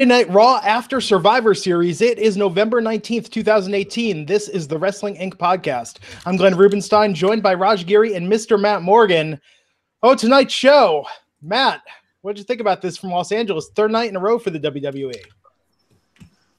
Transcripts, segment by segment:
Night Raw after Survivor Series. It is November 19th, 2018. This is the Wrestling Inc. podcast. I'm Glenn Rubenstein, joined by Raj Giri and Mr. Matt Morgan. Oh, tonight's show. Matt, what did you think about this from Los Angeles? Third night in a row for the WWE.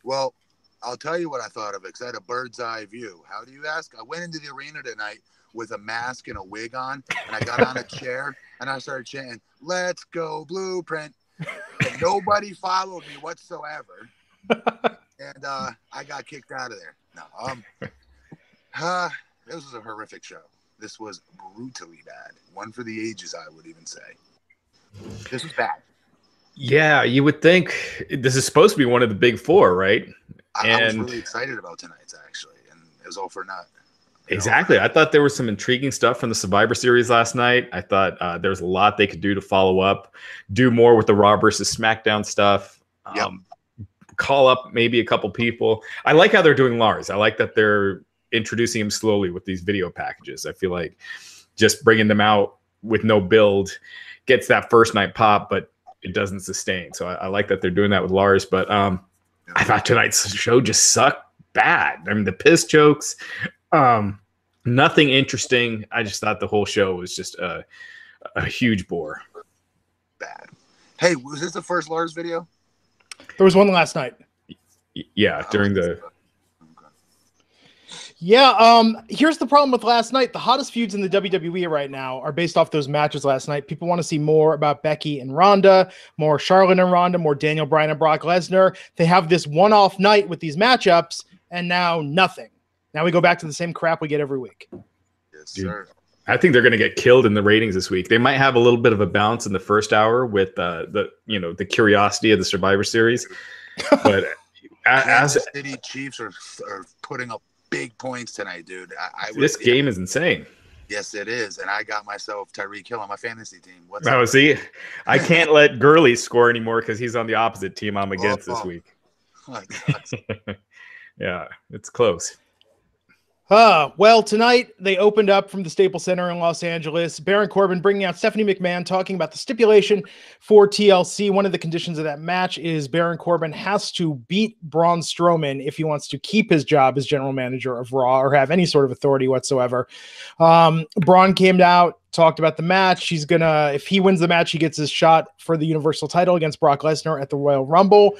Well, I'll tell you what I thought of it, because I had a bird's eye view. How do you ask? I went into the arena tonight with a mask and a wig on, and I got on a chair, and I started chanting, "Let's go Blueprint." And nobody followed me whatsoever, and I got kicked out of there. No, this was a horrific show. This was brutally bad. One for the ages, I would even say. This was bad. Yeah, you would think this is supposed to be one of the big four, right? I was really excited about tonight's, actually, and it was all for naught. Exactly. I thought there was some intriguing stuff from the Survivor Series last night. I thought there was a lot they could do to follow up, do more with the Raw versus SmackDown stuff, call up maybe a couple people. I like how they're doing Lars. I like that they're introducing him slowly with these video packages. I feel like just bringing them out with no build gets that first night pop, but it doesn't sustain. So I like that they're doing that with Lars. But I thought tonight's show just sucked bad. I mean, the piss jokes, nothing interesting. I just thought the whole show was just a huge bore. Bad. Hey, was this the first Lars video? There was one last night. Yeah, during the... Yeah, here's the problem with last night. The hottest feuds in the WWE right now are based off those matches last night. People want to see more about Becky and Ronda, more Charlotte and Ronda, more Daniel Bryan and Brock Lesnar. They have this one-off night with these matchups, and now nothing. Now we go back to the same crap we get every week. Yes, sir. I think they're going to get killed in the ratings this week. They might have a little bit of a bounce in the first hour with the curiosity of the Survivor Series, but as the City Chiefs are putting up big points tonight, dude. This game is insane. Yes, it is, and I got myself Tyreek Hill on my fantasy team. See, I can't let Gurley score anymore because he's on the opposite team I'm against this week. Oh, yeah, it's close. Well, tonight they opened up from the Staples Center in Los Angeles. Baron Corbin bringing out Stephanie McMahon, talking about the stipulation for TLC. One of the conditions of that match is Baron Corbin has to beat Braun Strowman if he wants to keep his job as general manager of Raw or have any sort of authority whatsoever. Braun came out, talked about the match. He's gonna, if he wins the match, he gets his shot for the Universal title against Brock Lesnar at the Royal Rumble.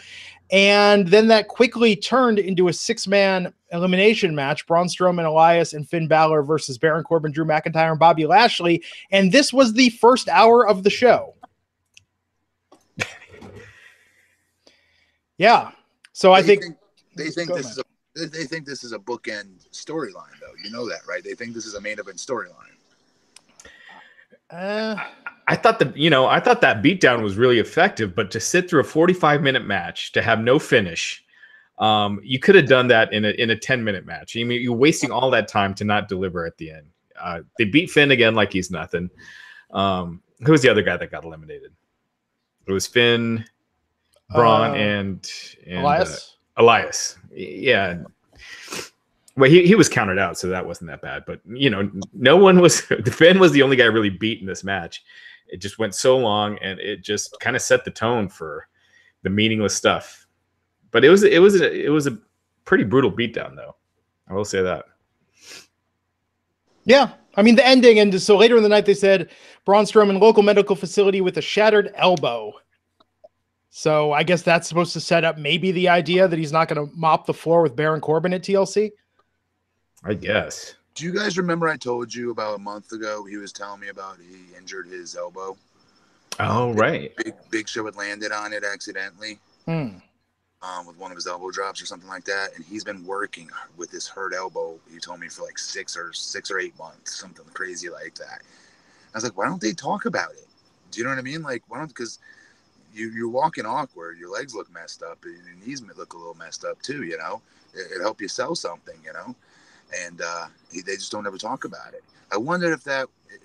And then that quickly turned into a six-man elimination match. Braun Strowman, Elias, and Finn Balor versus Baron Corbin, Drew McIntyre, and Bobby Lashley. And this was the first hour of the show. Yeah. So I think they think this is a bookend storyline, though. You know that, right? They think this is a main event storyline. I thought that beatdown was really effective, but to sit through a 45-minute match to have no finish, you could have done that in a 10-minute match. I mean, you're wasting all that time to not deliver at the end. They beat Finn again like he's nothing. Who was the other guy that got eliminated? It was Finn, Braun, and Elias. Elias. Yeah. Well, he was counted out, so that wasn't that bad. But, no one was – Finn was the only guy really beat in this match. It just went so long, and it just kind of set the tone for the meaningless stuff. But it was a pretty brutal beatdown, though. I will say that. Yeah. I mean, the ending, and so later in the night they said Braun Strowman, local medical facility with a shattered elbow. So I guess that's supposed to set up maybe the idea that he's not going to mop the floor with Baron Corbin at TLC. I guess. Do you guys remember I told you about a month ago he was telling me about he injured his elbow? Oh, right. Big Show had landed on it accidentally with one of his elbow drops or something like that. And he's been working with this hurt elbow, he told me, for like 6 or 8 months, something crazy like that. I was like, why don't they talk about it? Do you know what I mean? Like, why don't, because you're walking awkward, your legs look messed up, and your knees look a little messed up too, It'd help you sell something, And they just don't ever talk about it. I wondered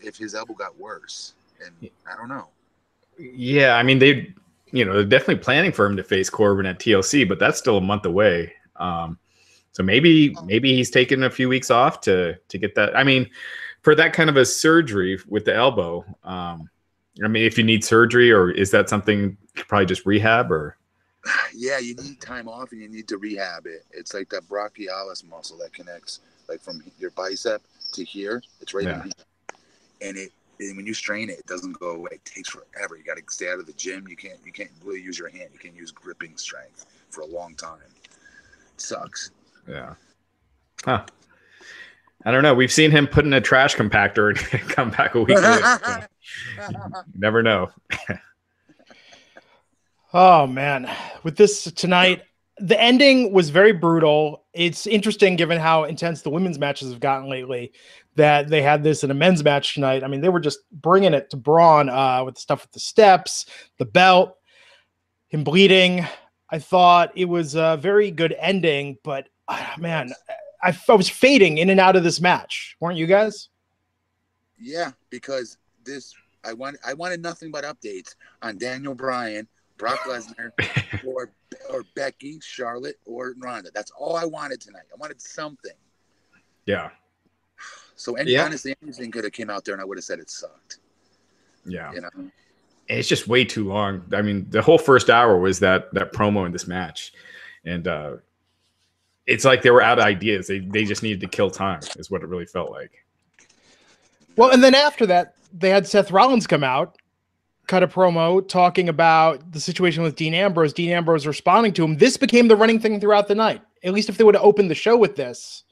if his elbow got worse, and I don't know. Yeah, I mean they're definitely planning for him to face Corbin at TLC, but that's still a month away. So maybe he's taking a few weeks off to get that. I mean, for that kind of a surgery with the elbow, I mean, if you need surgery, or is that something you could probably just rehab, or? Yeah, you need time off and you need to rehab it. It's like that brachialis muscle that connects like from your bicep to here. It's right in here. And when you strain it, it doesn't go away. It takes forever. You got to stay out of the gym. You can't really use your hand. You can use gripping strength for a long time. It sucks. Yeah. Huh. I don't know. We've seen him put in a trash compactor and come back a week later. So never know. Oh man, with this tonight, the ending was very brutal. It's interesting given how intense the women's matches have gotten lately that they had this in a men's match tonight. I mean, they were just bringing it to Braun with the stuff with the steps, the belt, him bleeding. I thought it was a very good ending, but man, I was fading in and out of this match. Weren't you guys? Yeah, because I wanted nothing but updates on Daniel Bryan, Brock Lesnar, or Becky, Charlotte, or Ronda. That's all I wanted tonight. I wanted something. Yeah. So honestly, anything could have came out there and I would have said it sucked. Yeah. You know? And it's just way too long. I mean, the whole first hour was that promo in this match. And it's like they were out of ideas. They just needed to kill time is what it really felt like. Well, and then after that, they had Seth Rollins come out, cut a promo talking about the situation with Dean Ambrose. Dean Ambrose responding to him. This became the running thing throughout the night. At least if they would have opened the show with this,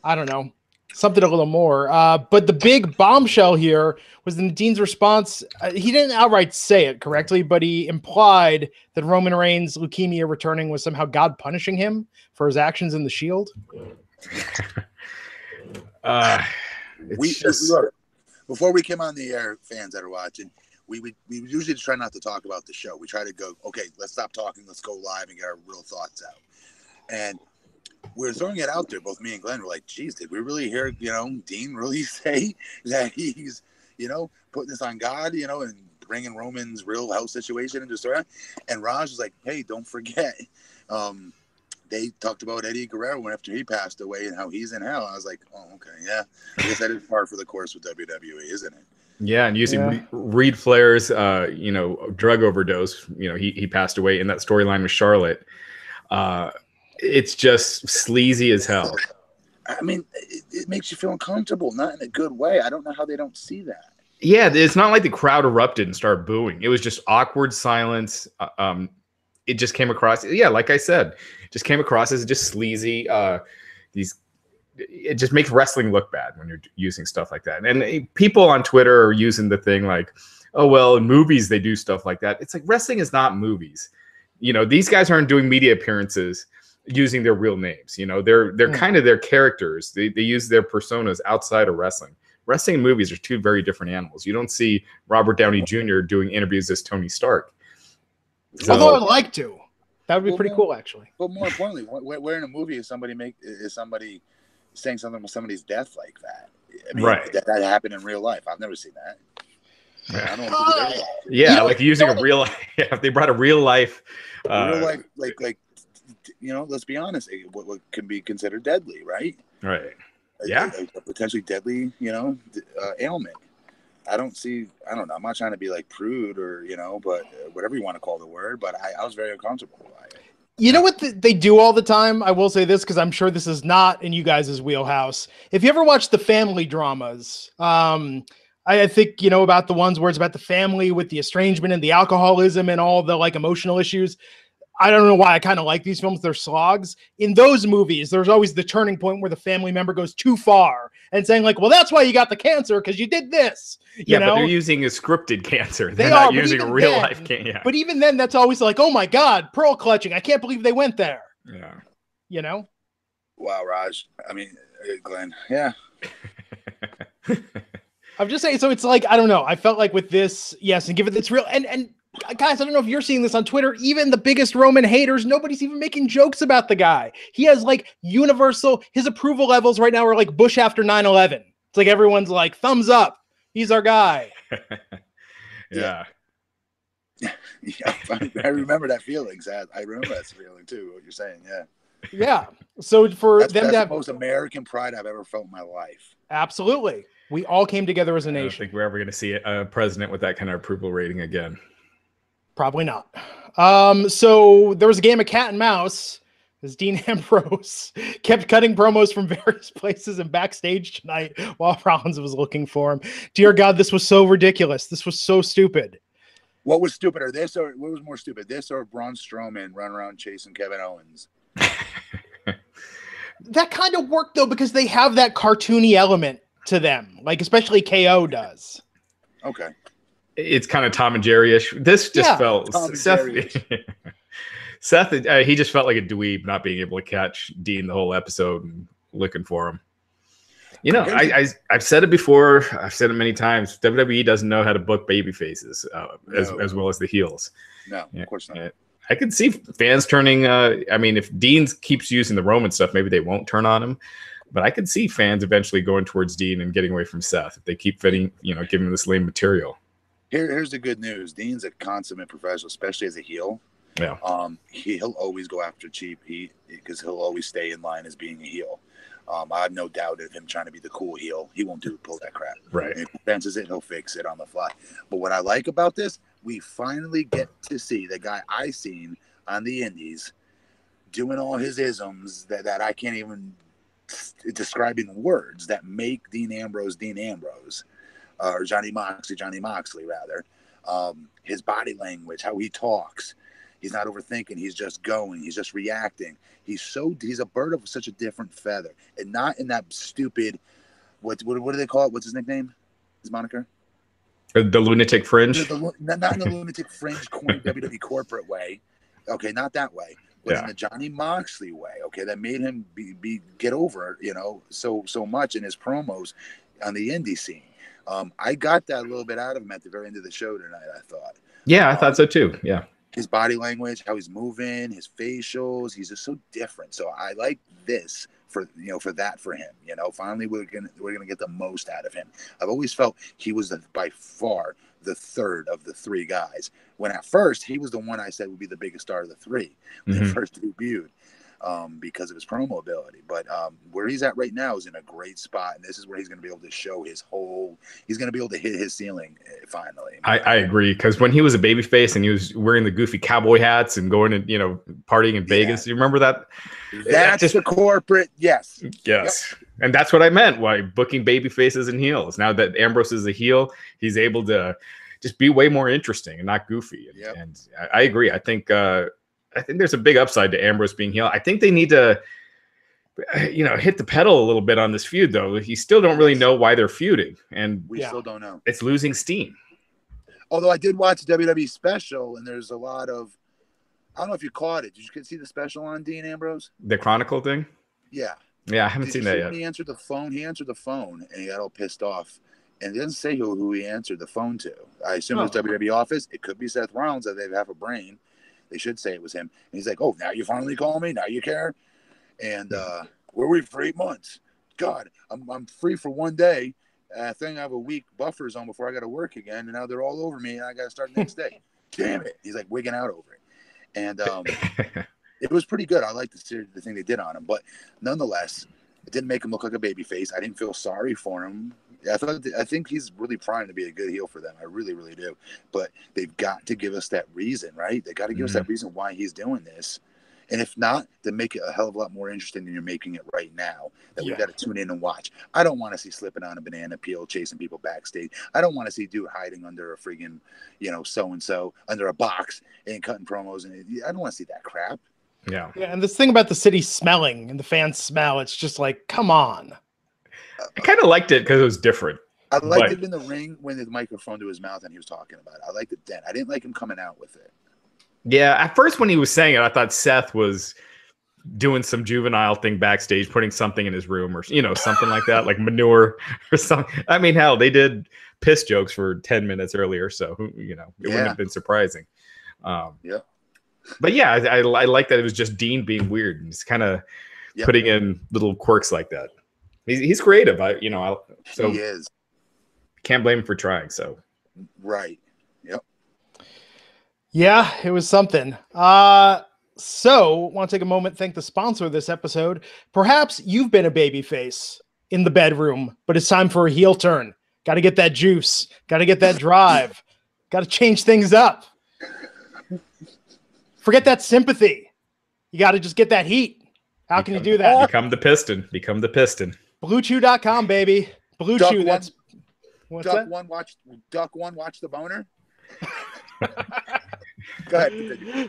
I don't know, something a little more. But the big bombshell here was in Dean's response. He didn't outright say it correctly, but he implied that Roman Reigns' leukemia returning was somehow God punishing him for his actions in the Shield. Before we came on the air, fans that are watching, we usually try not to talk about the show. We try to go, okay, let's stop talking. Let's go live and get our real thoughts out. And we're throwing it out there. Both me and Glenn were like, geez, did we really hear, Dean really say that he's, putting this on God, and bringing Roman's real health situation into the story? And Raj was like, hey, don't forget. They talked about Eddie Guerrero after he passed away and how he's in hell. I was like, oh, okay, yeah. I guess that is par for the course with WWE, isn't it? Yeah, and using Reed Flair's, drug overdose. He passed away in that storyline with Charlotte. It's just sleazy as hell. I mean, it makes you feel uncomfortable, not in a good way. I don't know how they don't see that. Yeah, it's not like the crowd erupted and started booing. It was just awkward silence. It just came across, like I said, just came across as just sleazy. It just makes wrestling look bad when you're using stuff like that. And people on Twitter are using the thing like, oh, well, in movies they do stuff like that. It's like wrestling is not movies. These guys aren't doing media appearances using their real names. They're kind of their characters. They use their personas outside of wrestling. Wrestling and movies are two very different animals. You don't see Robert Downey Jr. doing interviews as Tony Stark. So, although I'd like to. That would be pretty cool, actually. But more importantly, where in a movie is somebody saying something with somebody's death like that? I mean, right. That happened in real life. I've never seen that. Yeah. I don't know. Like using a real life. Yeah, if they brought a real life. Let's be honest. What can be considered deadly, right? Right. A potentially deadly, ailment. I don't know. I'm not trying to be like prude or, but whatever you want to call the word, but I was very uncomfortable by it. You know what they do all the time? I will say this because I'm sure this is not in you guys' wheelhouse. If you ever watch the family dramas, I think, about the ones where it's about the family with the estrangement and the alcoholism and all the like emotional issues. I don't know why I kind of like these films. They're slogs. In those movies, there's always the turning point where the family member goes too far and saying like, well, that's why you got the cancer because you did this. You know? But they're using a scripted cancer. They're they not are, using a real life cancer. Yeah. But even then, that's always like, oh my God, pearl clutching. I can't believe they went there. Yeah. Wow, Raj. I mean, Glenn. Yeah. I'm just saying. So it's like, I don't know. I felt like with this, yes, and give it its real and guys, I don't know if you're seeing this on Twitter. Even the biggest Roman haters, nobody's even making jokes about the guy. He has like his approval levels right now are like Bush after 9/11. It's like everyone's like, thumbs up. He's our guy. Yeah. I remember that feeling, Seth. I remember that feeling too, what you're saying. Yeah. Yeah. So that's to have the most American pride I've ever felt in my life. Absolutely. We all came together as a nation. I don't think we're ever going to see a president with that kind of approval rating again. Probably not. So there was a game of cat and mouse as Dean Ambrose kept cutting promos from various places and backstage tonight while Rollins was looking for him. Dear God, this was so ridiculous. This was so stupid. What was stupider, this or what was more stupid? This or Braun Strowman running around chasing Kevin Owens? That kind of worked though, because they have that cartoony element to them, like especially KO does. Okay. It's kind of Tom and Jerry-ish. This just felt Seth, he just felt like a dweeb not being able to catch Dean the whole episode and looking for him. You know, I've said it before. I've said it many times. WWE doesn't know how to book baby faces as well as the heels. No, of course not. I could see fans turning. I mean, if Dean keeps using the Roman stuff, maybe they won't turn on him. But I could see fans eventually going towards Dean and getting away from Seth if they keep giving him this lame material. Here's the good news. Dean's a consummate professional, especially as a heel. Yeah. He'll always go after cheap heat because he'll always stay in line as being a heel. I have no doubt of him trying to be the cool heel. He won't pull that crap. Right. If he fences it, he'll fix it on the fly. But what I like about this, we finally get to see the guy I seen on the indies doing all his isms that I can't even describe in words that make Dean Ambrose, or Johnny Moxley rather. His body language, how he talks. He's not overthinking. He's just going. He's just reacting. He's a bird of such a different feather, and not in that stupid. What do they call it? What's his nickname? His moniker? The lunatic fringe. Not in the lunatic fringe corny WWE corporate way. Okay, not that way. But in the Johnny Moxley way. Okay, that made him get over so much in his promos on the indie scene. I got that a little bit out of him at the very end of the show tonight. I thought. Yeah, I thought so too. Yeah. His body language, how he's moving, his facials, he's just so different. So I like this for him. Finally we're gonna get the most out of him. I've always felt he was by far the third of the three guys. When at first he was the one I said would be the biggest star of the three when he first debuted. Because of his promo ability. But where he's at right now is in a great spot, and this is where he's going to be able to show he's going to be able to hit his ceiling finally. I agree, because when he was a babyface and he was wearing the goofy cowboy hats and going and partying in Vegas, you remember that? That's just the corporate, yes. Yep. And that's what I meant. Why booking baby faces and heels? Now that Ambrose is a heel, he's able to just be way more interesting and not goofy. And I agree. I think there's a big upside to Ambrose being heel. I think they need to, hit the pedal a little bit on this feud, though. You still don't really know why they're feuding, and we still don't know. It's losing steam. Although I did watch WWE special, and there's a lot of, I don't know if you caught it. Did you see the special on Dean Ambrose? The Chronicle thing? Yeah. Yeah, I haven't seen that yet. He answered the phone. And he got all pissed off. And it doesn't say who he answered the phone to. I assume it was WWE office. It could be Seth Rollins, that they have a brain. They should say it was him. And he's like, oh, now you finally call me? Now you care? And were we for 8 months? God, I'm free for 1 day. I think I have a week buffer zone before I got to work again. And now they're all over me, and I got to start the next day. Damn it. He's like wigging out over it. And it was pretty good. I liked the thing they did on him. But nonetheless, it didn't make him look like a baby face. I didn't feel sorry for him. I think he's really primed to be a good heel for them. I really, really do. But they've got to give us that reason, right? They got to give us that reason why he's doing this. And if not, then make it a hell of a lot more interesting than you're making it right now. That we've got to tune in and watch. I don't want to see slipping on a banana peel, chasing people backstage. I don't want to see dude hiding under a friggin', so-and-so, under a box and cutting promos. And I don't want to see that crap. Yeah. And this thing about the city smelling and the fans smell, it's just like, come on. I kind of liked it because it was different. I liked it in the ring when the microphone to his mouth and he was talking about it. I liked it then. I didn't like him coming out with it. Yeah, at first when he was saying it, I thought Seth was doing some juvenile thing backstage, putting something in his room or something like that, like manure or something. I mean, hell, they did piss jokes for 10 minutes earlier, so it wouldn't have been surprising. But yeah, I like that it was just Dean being weird and just kind of putting in little quirks like that. He's creative, so he is. Can't blame him for trying. So, right, yeah, it was something. So, want to take a moment, thank the sponsor of this episode. Perhaps you've been a babyface in the bedroom, but it's time for a heel turn. Got to get that juice. Got to get that drive. Got to change things up. Forget that sympathy. You got to just get that heat. How can you do that? Become the piston. Become the piston. BlueChew.com, baby. BlueChew. That's what's Duck that? One, watch the boner. Go ahead.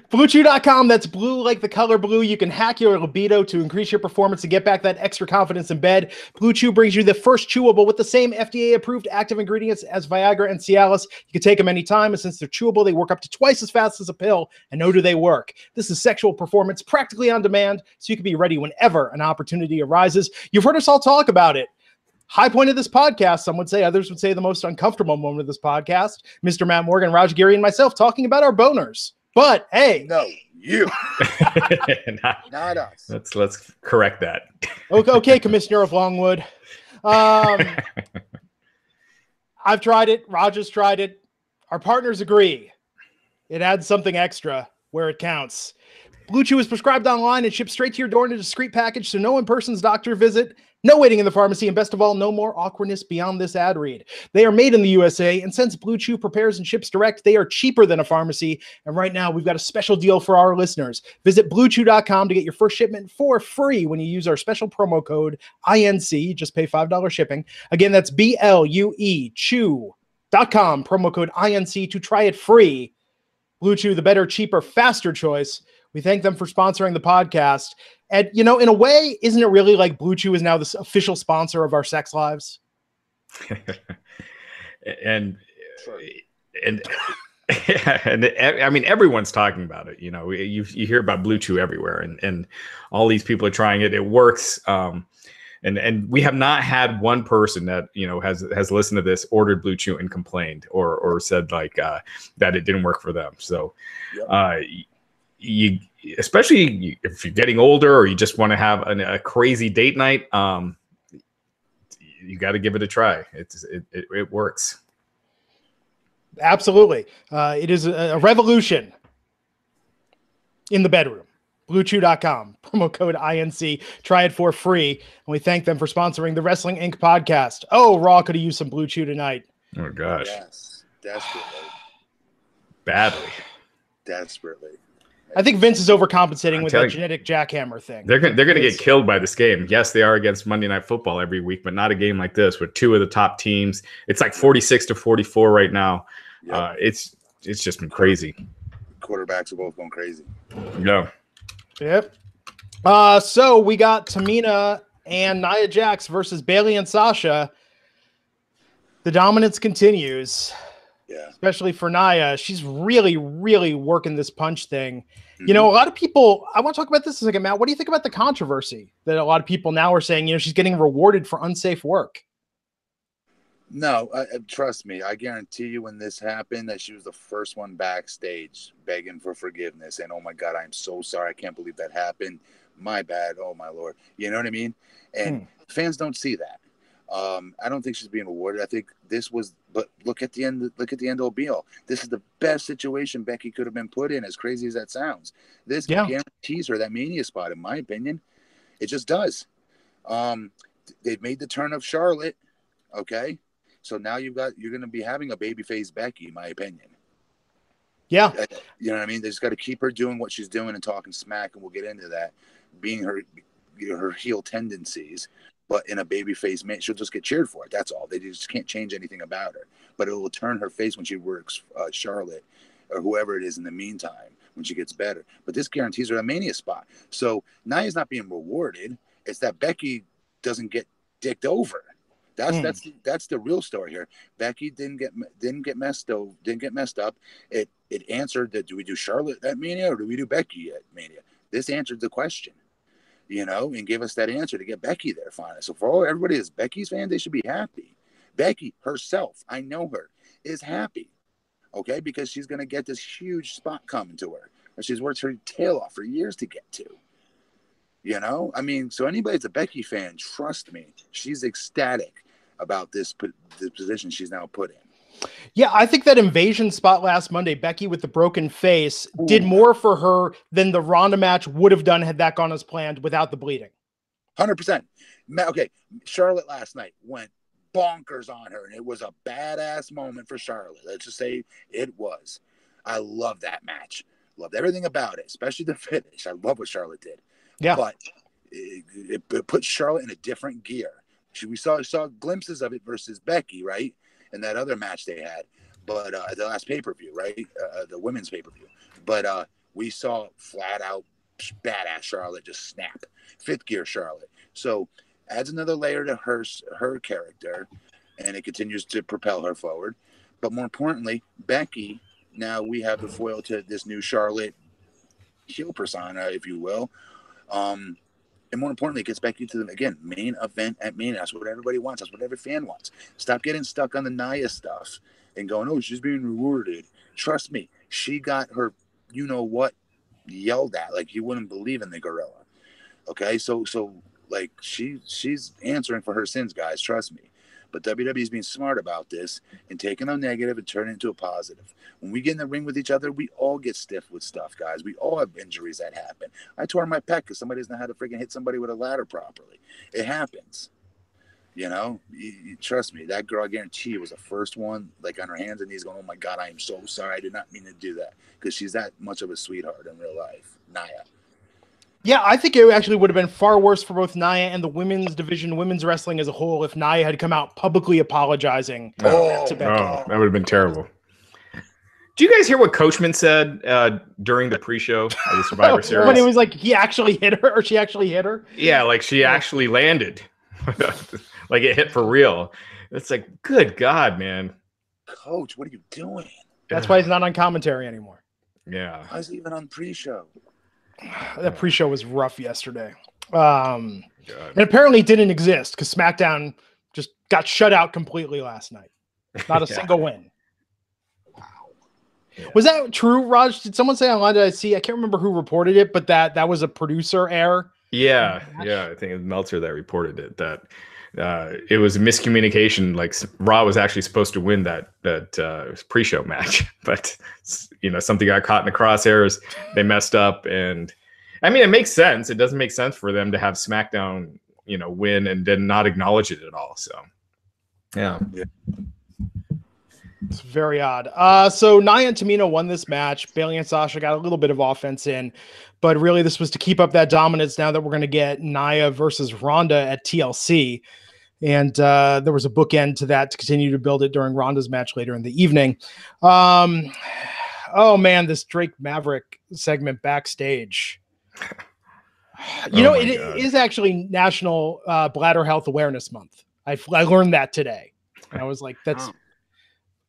BlueChew.com. That's blue like the color blue. You can hack your libido to increase your performance and get back that extra confidence in bed. BlueChew brings you the first chewable with the same FDA-approved active ingredients as Viagra and Cialis. You can take them anytime, and since they're chewable, they work up to twice as fast as a pill, and do they work. This is sexual performance practically on demand, so you can be ready whenever an opportunity arises. You've heard us all talk about it. High point of this podcast, some would say, others would say the most uncomfortable moment of this podcast. Mr. Matt Morgan, Raj Giri, and myself talking about our boners. But hey, no, you, not us. Let's correct that. Okay, Commissioner of Longwood. I've tried it. Raj has tried it. Our partners agree. It adds something extra where it counts. BlueChew is prescribed online and shipped straight to your door in a discreet package, so no in-person's doctor visit, no waiting in the pharmacy, and best of all, no more awkwardness beyond this ad read. They are made in the USA, and since BlueChew prepares and ships direct, they are cheaper than a pharmacy. And right now, we've got a special deal for our listeners. Visit BlueChew.com to get your first shipment for free when you use our special promo code INC. Just pay $5 shipping. Again, that's BLUE Chew.com, promo code INC to try it free. BlueChew, the better, cheaper, faster choice. We thank them for sponsoring the podcast. And, in a way, isn't it really like BlueChew is now the official sponsor of our sex lives? and I mean, everyone's talking about it. You hear about BlueChew everywhere, and all these people are trying it. It works. And we have not had one person that has listened to this, ordered BlueChew and complained or said that it didn't work for them. So, you especially if you're getting older or you just want to have a crazy date night, you got to give it a try. It works. Absolutely, it is a revolution in the bedroom. BlueChew.com, promo code INC. Try it for free. And we thank them for sponsoring the Wrestling Inc. podcast. Oh, Raw could have used some BlueChew tonight. Oh, gosh. Yes, desperately. Badly. Desperately. I think Vince is overcompensating with that genetic jackhammer thing. They're going to get killed by this game. Yes, they are against Monday Night Football every week, but not a game like this with two of the top teams. It's like 46-44 right now. Yep. It's just been crazy. Quarterbacks are both going crazy. Yeah. Yep. So we got Tamina and Nia Jax versus Bayley and Sasha. The dominance continues. Yeah. Especially for Nia. She's really, really working this punch thing. Mm-hmm. A lot of people, I want to talk about this in a second, Matt. What do you think about the controversy that a lot of people now are saying, she's getting rewarded for unsafe work? No, trust me. I guarantee you when this happened that she was the first one backstage begging for forgiveness. And, oh, my God, I'm so sorry. I can't believe that happened. My bad. Oh, my Lord. You know what I mean? And fans don't see that. I don't think she's being rewarded. I think this was, but look at the end all be all. This is the best situation Becky could have been put in, as crazy as that sounds. This guarantees her that Mania spot, in my opinion. It just does. They've made the turn of Charlotte. Okay. So now you're going to be having a babyface Becky, in my opinion. Yeah. You know what I mean? They just got to keep her doing what she's doing and talking smack, and we'll get into that, being her heel tendencies. But in a babyface man, she'll just get cheered for it. That's all. They just can't change anything about her. But it will turn her face when she works Charlotte or whoever it is in the meantime when she gets better. But this guarantees her a Mania spot. So Nia's not being rewarded. It's that Becky doesn't get dicked over. That's the real story here. Becky didn't get messed up. It answered that, do we do Charlotte at Mania or do we do Becky at Mania? This answered the question. And give us that answer to get Becky there finally. So for everybody that's Becky's fan, they should be happy. Becky herself, I know her, is happy, okay, because she's going to get this huge spot coming to her that she's worked her tail off for years to get to. I mean, so anybody that's a Becky fan, trust me, she's ecstatic about the position she's now put in. Yeah, I think that invasion spot last Monday, Becky with the broken face, did more for her than the Ronda match would have done had that gone as planned without the bleeding. 100%. Okay, Charlotte last night went bonkers on her, and it was a badass moment for Charlotte. Let's just say it was. I love that match. Loved everything about it, especially the finish. I love what Charlotte did. Yeah. But it put Charlotte in a different gear. We saw glimpses of it versus Becky, right? In that other match they had. But the last pay-per-view, right? The women's pay-per-view. But we saw flat out badass Charlotte just snap. Fifth gear Charlotte. So adds another layer to her character, and it continues to propel her forward. But more importantly, Becky, now we have the foil to this new Charlotte heel persona, if you will. And more importantly, it gets Becky to the, again, main event at Mania. That's what everybody wants. That's what every fan wants. Stop getting stuck on the Nia stuff and going, oh, she's being rewarded. Trust me, she got her, you know what, yelled at like you wouldn't believe in the gorilla. Okay, so like she's answering for her sins, guys. Trust me. But WWE is being smart about this and taking a negative and turning it into a positive. When we get in the ring with each other, we all get stiff with stuff, guys. We all have injuries that happen. I tore my pec because somebody doesn't know how to freaking hit somebody with a ladder properly. It happens. You know, you trust me. That girl, I guarantee you, was the first one, like on her hands and knees going, oh my God, I am so sorry. I did not mean to do that. Because she's that much of a sweetheart in real life. Nia. Yeah, I think it actually would have been far worse for both Nia and the women's division, women's wrestling as a whole, if Nia had come out publicly apologizing to Becky. Oh, that would have been terrible. Do you guys hear what Coachman said during the pre-show of the Survivor Series? When he was like, he actually hit her, or she actually hit her? Yeah, like she actually landed. Like it hit for real. It's like, good God, man. Coach, what are you doing? That's why he's not on commentary anymore. Yeah. I was even on pre-show. That pre-show was rough yesterday. And apparently it didn't exist because SmackDown just got shut out completely last night. Not a single win. Wow. Yeah. Was that true, Raj? Did someone say online? Did I see? I can't remember who reported it, but that was a producer error. Yeah. I think it was Meltzer that reported it. That it was a miscommunication. Like Raw was actually supposed to win that pre-show match, but something got caught in the crosshairs. They messed up, and I mean, it makes sense. It doesn't make sense for them to have SmackDown, win and then not acknowledge it at all. So, yeah. It's very odd. So Nia and Tamina won this match. Bayley and Sasha got a little bit of offense in, but really this was to keep up that dominance now that we're going to get Nia versus Ronda at TLC. And there was a bookend to that to continue to build it during Ronda's match later in the evening. Oh, man, this Drake Maverick segment backstage. It is actually National Bladder Health Awareness Month. I learned that today. And I was like, that's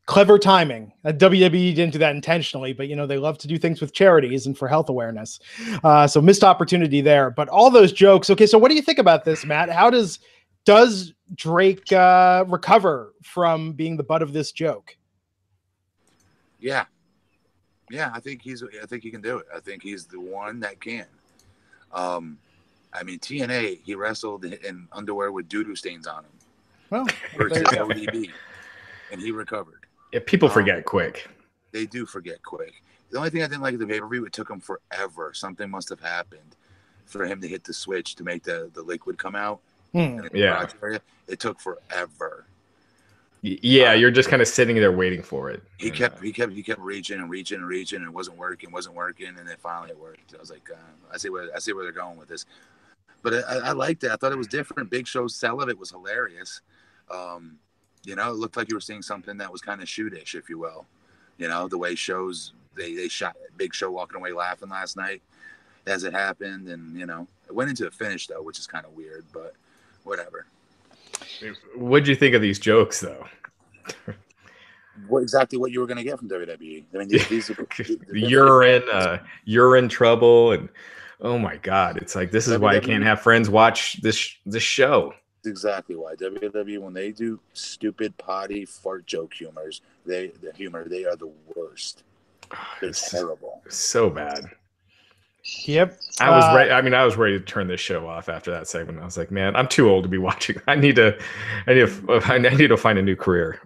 clever timing. WWE didn't do that intentionally, but, they love to do things with charities and for health awareness. So missed opportunity there. But all those jokes. Okay, so what do you think about this, Matt? How does Drake recover from being the butt of this joke? Yeah, I think he can do it. I think he's the one that can. I mean, TNA, he wrestled in underwear with doo-doo stains on him. Well, versus ODB, and he recovered. Yeah, people forget quick. They do forget quick. The only thing I didn't like at the pay-per-view, it took him forever. Something must have happened for him to hit the switch to make the liquid come out. Yeah, it took forever. Yeah, you're just kind of sitting there waiting for it. He kept reaching and it wasn't working, and then finally it worked. I was like, I see where they're going with this. But I liked it. I thought it was different. Big Show's sell of it was hilarious. It looked like you were seeing something that was kind of shoot-ish, if you will. The way shows they shot Big Show walking away laughing last night as it happened, and it went into a finish though, which is kind of weird, but whatever. What'd you think of these jokes though? Exactly what you were going to get from WWE. I mean, these you're in trouble, and oh my God, it's like this is why I can't have friends watch this show. That's exactly why WWE, when they do stupid potty fart joke humor, they are the worst. They're terrible. So bad. Yep. I was ready. I mean, I was ready to turn this show off after that segment. I was like, man, I'm too old to be watching. I need to find a new career.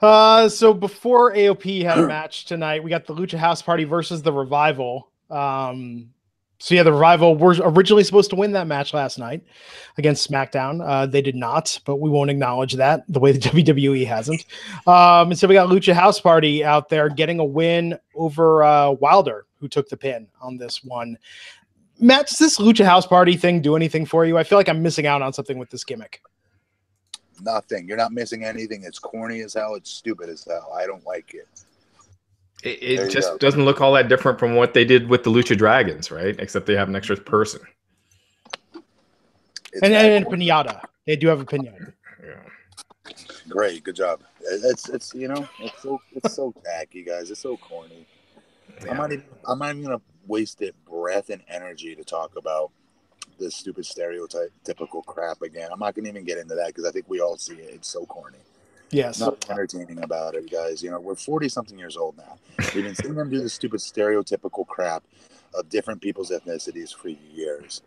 So before AOP had a match tonight, we got the Lucha House Party versus the Revival. So yeah, the Revival were originally supposed to win that match last night against SmackDown. They did not, but we won't acknowledge that the way the WWE hasn't. And so we got Lucha House Party out there getting a win over Wilder, who took the pin on this one. Matt, does this Lucha House Party thing do anything for you? I feel like I'm missing out on something with this gimmick. Nothing. You're not missing anything. It's corny as hell. It's stupid as hell. I don't like it. It just doesn't look all that different from what they did with the Lucha Dragons, right? Except they have an extra person. And pinata. They do have a pinata. Yeah. Great, good job. It's so tacky, guys. It's so corny. Yeah. I'm not even gonna waste breath and energy to talk about this stupid stereotypical crap again. I'm not gonna even get into that because I think we all see it. It's so corny. Yes. Nothing entertaining about it, guys. You know, we're 40-something years old now. We've been seeing them do this stupid stereotypical crap of different people's ethnicities for years.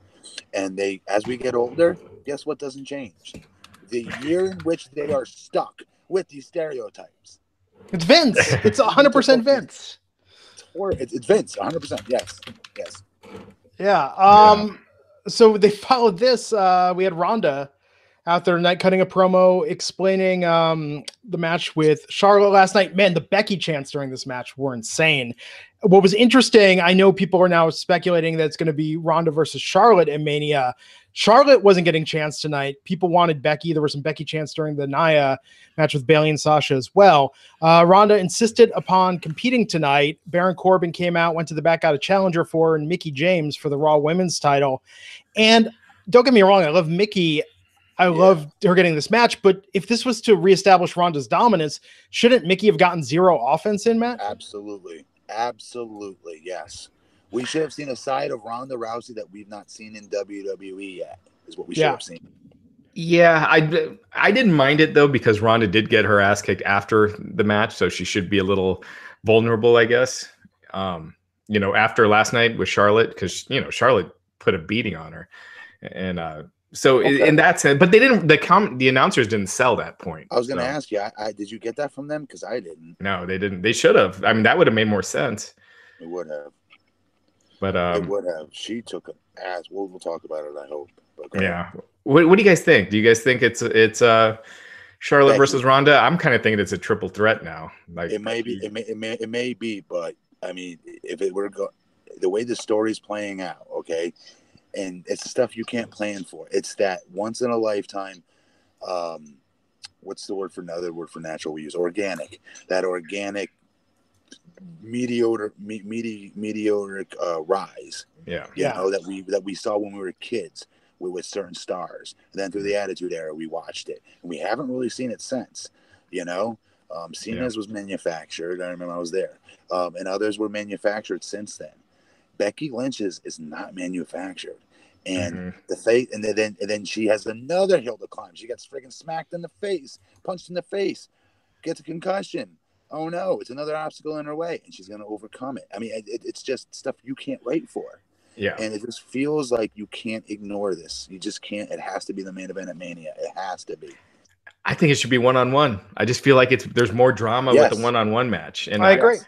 And as we get older, guess what doesn't change? The year in which they are stuck with these stereotypes. It's Vince. It's 100% Vince. It's Vince, 100%. Yes. Yeah. So they followed this. We had Ronda out there tonight cutting a promo explaining the match with Charlotte last night. Man, the Becky chants during this match were insane. What was interesting, I know people are now speculating that it's going to be Ronda versus Charlotte at Mania. Charlotte wasn't getting chants tonight. People wanted Becky. There were some Becky chants during the Nia match with Bayley and Sasha as well. Ronda insisted upon competing tonight. Baron Corbin came out, went to the back, got a challenger for her, and Mickie James for the Raw Women's title. And don't get me wrong, I love Mickie. I love her getting this match, but if this was to reestablish Ronda's dominance, shouldn't Mickie have gotten zero offense in, Matt? Absolutely, yes. We should have seen a side of Ronda Rousey that we've not seen in WWE yet, is what we should have seen. Yeah, I didn't mind it, though, because Ronda did get her ass kicked after the match, so she should be a little vulnerable, I guess. After last night with Charlotte, because, Charlotte put a beating on her. And so in that sense, but they didn't. The announcers didn't sell that point. I was going to ask you, did you get that from them? Because I didn't. No, they didn't. They should have. I mean, that would have made more sense. It would have. But it would have. She took an ass. We'll talk about it, I hope. Yeah. What do you guys think? Do you guys think it's Charlotte versus Ronda? I'm kind of thinking it's a triple threat now. Like it may be. It may be. But I mean, if it were the way the story's playing out, okay. And it's stuff you can't plan for. It's that once in a lifetime. What's the word for another word for natural? We use organic. That organic, meteoric rise. That we saw when we were kids with certain stars. And then through the Attitude Era, we watched it, and we haven't really seen it since. Cena's was manufactured. I remember I was there, and others were manufactured since then. Becky Lynch is not manufactured. And then she has another hill to climb. She gets freaking smacked in the face, punched in the face, gets a concussion. Oh no, it's another obstacle in her way, and she's going to overcome it. I mean, it's just stuff you can't wait for. Yeah. And it just feels like you can't ignore this. You just can't. It has to be the main event at Mania. It has to be. I think it should be one-on-one. I just feel like there's more drama with the one-on-one match. And I agree.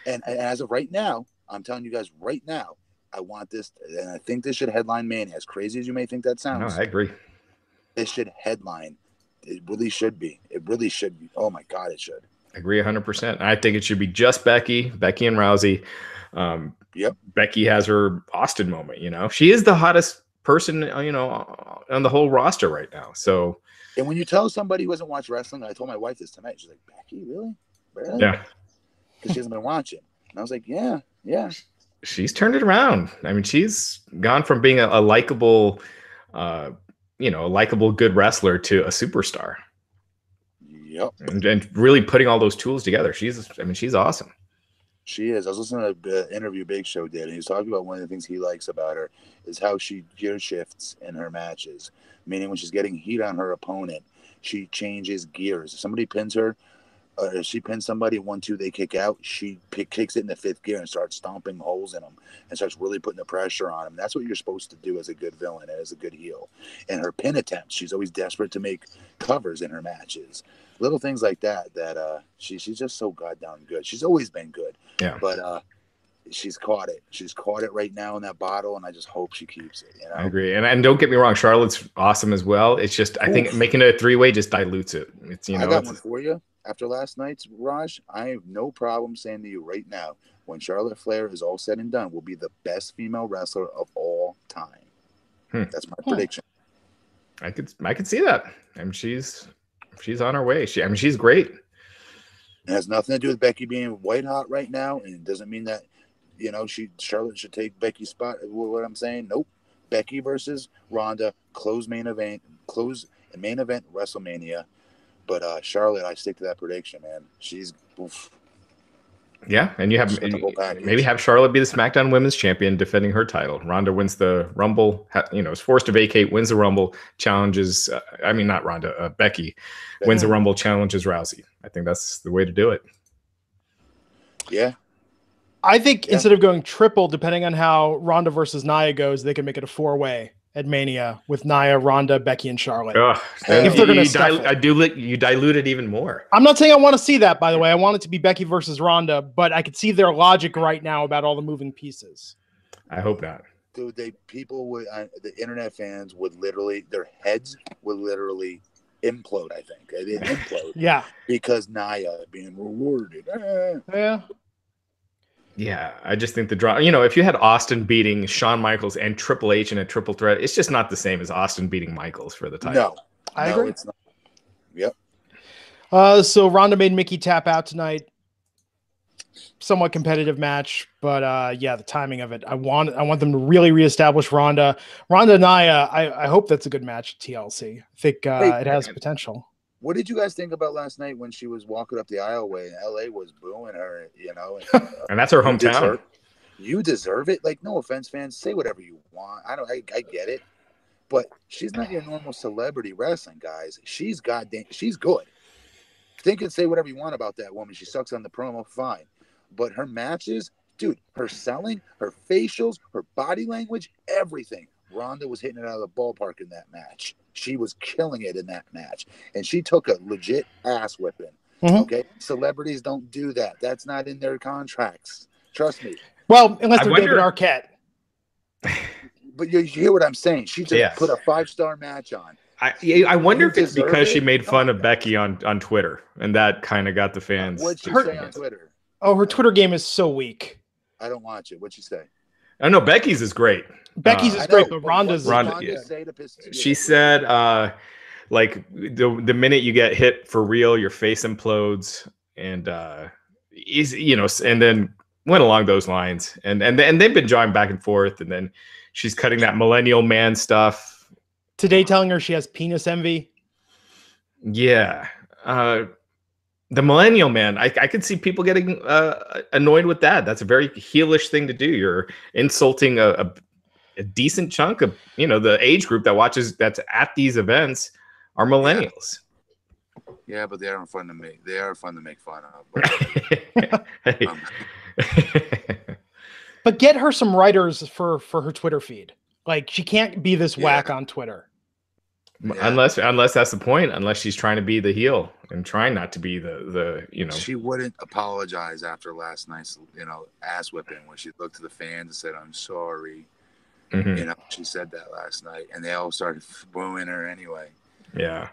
And as of right now, I'm telling you guys right now, I want this, and I think this should headline Mania. As crazy as you may think that sounds. No, I agree. This should headline. It really should be. It really should be. Oh my God, it should. I agree 100%. I think it should be just Becky and Rousey. Becky has her Austin moment. She is the hottest person, on the whole roster right now. So. And when you tell somebody who hasn't watched wrestling, I told my wife this tonight. She's like, Becky, really? Yeah. Because she hasn't been watching. And I was like, yeah. She's turned it around. I mean, she's gone from being a likable, a likable good wrestler to a superstar. Yep. And really putting all those tools together. She's awesome. She is. I was listening to the interview Big Show did, and he was talking about one of the things he likes about her is how she gear shifts in her matches. Meaning when she's getting heat on her opponent, she changes gears. If somebody pins her, if she pins somebody 1-2, they kick out, she kicks it in the fifth gear and starts stomping holes in them and starts really putting the pressure on them. That's what you're supposed to do as a good villain and as a good heel. And her pin attempts, she's always desperate to make covers in her matches. Little things like that she's just so goddamn good. She's always been good. Yeah. But she's caught it. She's caught it right now in that bottle, and I just hope she keeps it. You know? I agree. And don't get me wrong, Charlotte's awesome as well. It's just I think making it a three-way just dilutes it. It's, you know, I got one for you. After last night's, Raj, I have no problem saying to you right now, when Charlotte Flair is all said and done, will be the best female wrestler of all time. That's my prediction. I could see that. I mean, she's on her way. She's great. It has nothing to do with Becky being white hot right now, and it doesn't mean that, you know, Charlotte should take Becky's spot. What I'm saying, nope. Becky versus Ronda, close main event WrestleMania. But Charlotte, I stick to that prediction, man. She's oof. Yeah, and you have maybe have Charlotte be the SmackDown Women's Champion, defending her title. Ronda wins the Rumble, is forced to vacate, wins the Rumble, challenges. Not Ronda, Becky wins the Rumble, challenges Rousey. I think that's the way to do it. Yeah. I think instead of going triple, depending on how Ronda versus Nia goes, they can make it a 4-way at Mania with Nia, Ronda, Becky, and Charlotte. If they're going to you dilute it even more. I'm not saying I want to see that, by the way. I want it to be Becky versus Ronda, but I could see their logic right now about all the moving pieces. I hope not. Dude, the internet fans would literally, their heads would literally implode, I think. They'd implode. Yeah. Because Nia being rewarded. Yeah. Yeah, I just think the draw, if you had Austin beating Shawn Michaels and Triple H in a triple threat, it's just not the same as Austin beating Michaels for the title. No, I agree. It's not. Yep. So Ronda made Mickey tap out tonight. Somewhat competitive match, but the timing of it. I want them to really reestablish Ronda. Ronda Nia, I hope that's a good match at TLC. I think it has potential. What did you guys think about last night when she was walking up the aisleway and LA was booing her, and that's her hometown. You deserve it. Like, no offense, fans, say whatever you want. I get it. But she's not your normal celebrity wrestling, guys. She's good. Think and say whatever you want about that woman. She sucks on the promo, fine. But her matches, dude, her selling, her facials, her body language, everything. Ronda was hitting it out of the ballpark in that match. She was killing it in that match. And she took a legit ass whipping. Mm-hmm. Okay? Celebrities don't do that. That's not in their contracts. Trust me. Well, unless they're David Arquette. But you hear what I'm saying. She just put a 5-star match on. I wonder if it's because she made fun of Becky on Twitter, and that kind of got the fans. What'd she say on Twitter? Oh, her Twitter game is so weak. I don't watch it. What'd she say? I know Becky's is great. Becky's is great, but Ronda's She said, like the minute you get hit for real, your face implodes, and and then went along those lines, and they've been jawing back and forth, and then she's cutting that millennial man stuff. Today, telling her she has penis envy. Yeah. The millennial man, I could see people getting annoyed with that. That's a very heelish thing to do. You're insulting a decent chunk of the age group that's at these events are millennials. Yeah, but they are fun to make. They are fun to make fun of. But get her some writers for her Twitter feed. Like, she can't be this whack on Twitter. Yeah. Unless that's the point. Unless she's trying to be the heel and trying not to be the. She wouldn't apologize after last night's ass whipping when she looked to the fans and said, "I'm sorry." Mm-hmm. She said that last night, and they all started booing her anyway. Yeah,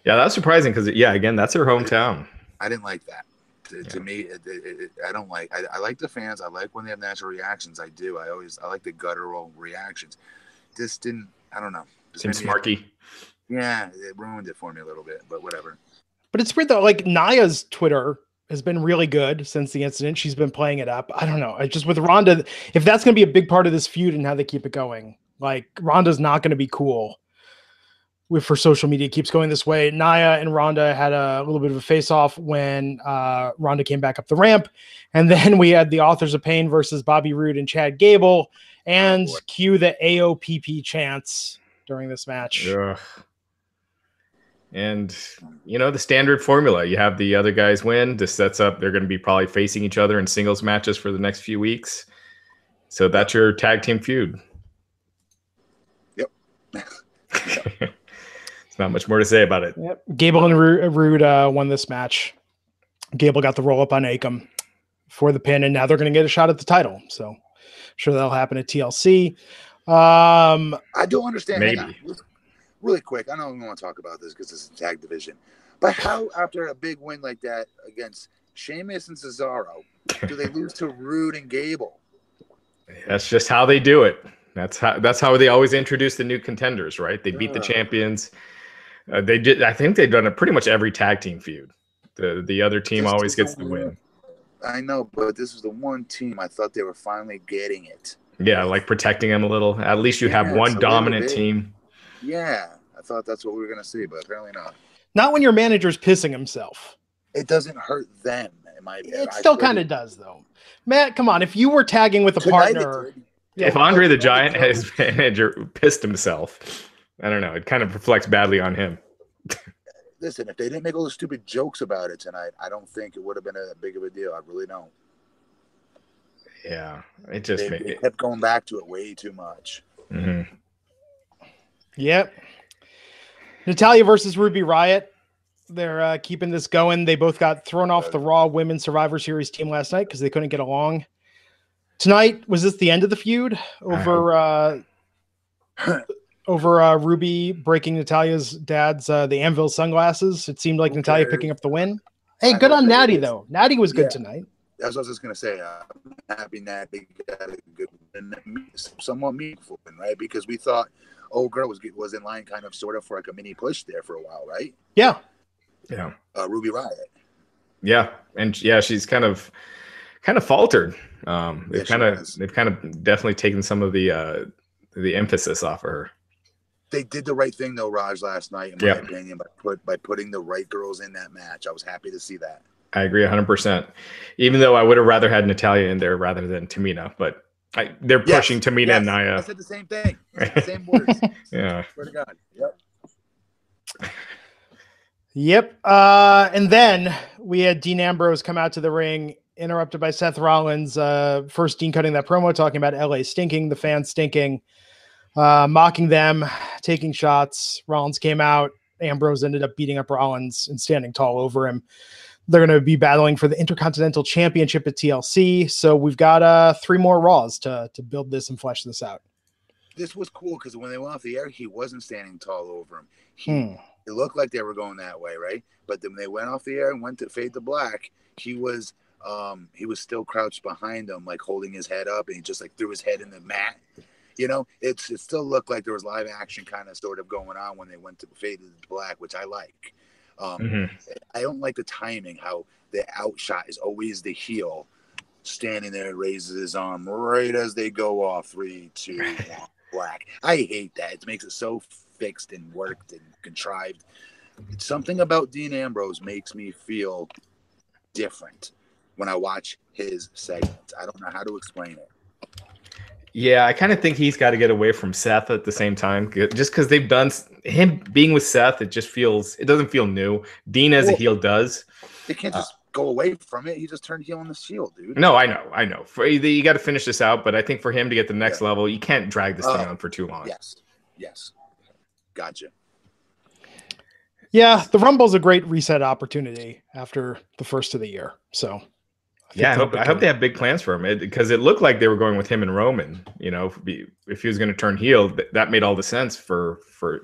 that's surprising because again, that's her hometown. I didn't like that. To me, I don't like. I like the fans. I like when they have natural reactions. I do. I like the guttural reactions. This didn't. I don't know. Seems smarky. Yeah, it ruined it for me a little bit, but whatever. But it's weird though. Like, Nia's Twitter has been really good since the incident. She's been playing it up. I don't know. I just with Ronda, if that's going to be a big part of this feud and how they keep it going, like, Ronda's not going to be cool if her social media keeps going this way. Nia and Ronda had a little bit of a face-off when Ronda came back up the ramp. And then we had the Authors of Pain versus Bobby Roode and Chad Gable, and cue the AOPP chants during this match. Ugh. And the standard formula, you have the other guys win. This sets up, they're going to be probably facing each other in singles matches for the next few weeks. So that's your tag team feud. Yep. There's not much more to say about it. Yep. Gable and Roode won this match. Gable got the roll up on Akam. for the pin, and now they're going to get a shot at the title. So I'm sure that'll happen at TLC. I don't understand. Maybe. Really quick, I don't even want to talk about this because it's a tag division. But how, after a big win like that against Sheamus and Cesaro, do they lose to Rude and Gable? That's just how they do it. That's how they always introduce the new contenders, right? They beat the champions. They did. I think they've done it pretty much every tag team feud. The other team always gets the win. I know, but this is the one team I thought they were finally getting it. Yeah, like protecting them a little. At least you have one dominant team. Yeah, I thought that's what we were going to see, but apparently not. Not when your manager's pissing himself. It doesn't hurt them. It still kind of does, though. Matt, come on. If you were tagging with a partner... If Andre the Giant, his manager, pissed himself, I don't know. It kind of reflects badly on him. Listen, if they didn't make all the stupid jokes about it tonight, I don't think it would have been a big of a deal. I really don't. Yeah, it just they kept going back to it way too much. Mm-hmm. Yep. Natalya versus Ruby Riott. They're keeping this going. They both got thrown off the Raw Women's Survivor Series team last night because they couldn't get along. Tonight, was this the end of the feud over Ruby breaking Natalya's dad's the Anvil sunglasses? It seemed like Natalya picking up the win. Hey, good on Natty, though. Natty was good tonight. That's what I was just going to say. I'm happy Natty got a good win, somewhat meaningful win, right? Because we thought old girl was in line kind of sort of for like a mini push there for a while, right? Yeah. Yeah. Ruby Riott. Yeah. And yeah, she's kind of faltered. They've kind of definitely taken some of the emphasis off of her. They did the right thing though, Raj, last night, in my opinion, by putting the right girls in that match. I was happy to see that. I agree 100%. Even though I would have rather had Natalya in there rather than Tamina, but they're pushing Tamina and Nia. I said the same thing. The same words. Yeah. Swear to God. Yep. Yep. And then we had Dean Ambrose come out to the ring, interrupted by Seth Rollins. First, Dean cutting that promo, talking about LA stinking, the fans stinking, mocking them, taking shots. Rollins came out. Ambrose ended up beating up Rollins and standing tall over him. They're going to be battling for the Intercontinental Championship at TLC. So we've got 3 more Raws to build this and flesh this out. This was cool because when they went off the air, he wasn't standing tall over him. It looked like they were going that way, right? But then when they went off the air and went to fade to black, he was still crouched behind him, like holding his head up, and he just like threw his head in the mat. You know, it still looked like there was live action kind of sort of going on when they went to fade to black, which I like. I don't like the timing, how the outshot is always the heel standing there, raises his arm right as they go off 3, 2, 1, black. I hate that. It makes it so fixed and worked and contrived. It's something about Dean Ambrose makes me feel different when I watch his segments. I don't know how to explain it. Yeah, I kind of think he's got to get away from Seth at the same time, just because they've done him being with Seth. It doesn't feel new. Dean as a heel does. They can't just go away from it. He just turned heel on the Shield, dude. No, I know. You got to finish this out, but I think for him to get the next level, you can't drag this thing on for too long. Yes. Gotcha. Yeah, the Rumble's a great reset opportunity after the first of the year. So. I hope they have big plans for him, because it looked like they were going with him and Roman. You know, if he was going to turn heel, that made all the sense for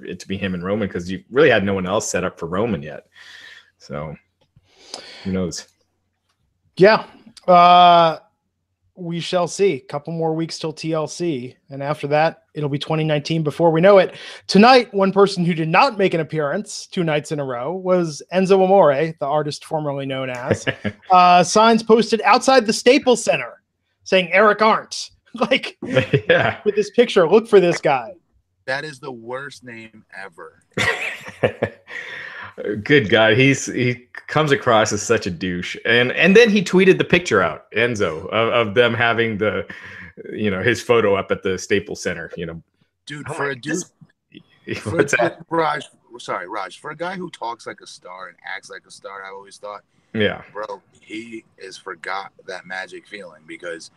it to be him and Roman, because you really had no one else set up for Roman yet. So who knows? Yeah. We shall see. A couple more weeks till TLC, and after that, it'll be 2019 before we know it. Tonight, one person who did not make an appearance 2 nights in a row was Enzo Amore, the artist formerly known as. Signs posted outside the Staples Center saying Eric Arndt. Like, with this picture, look for this guy. That is the worst name ever. Good guy. He comes across as such a douche, and then he tweeted the picture out, Enzo, of them having the, his photo up at the Staples Center. Dude, for a dude, what's that? Raj, for a guy who talks like a star and acts like a star, I always thought, bro, he has forgot that magic feeling, because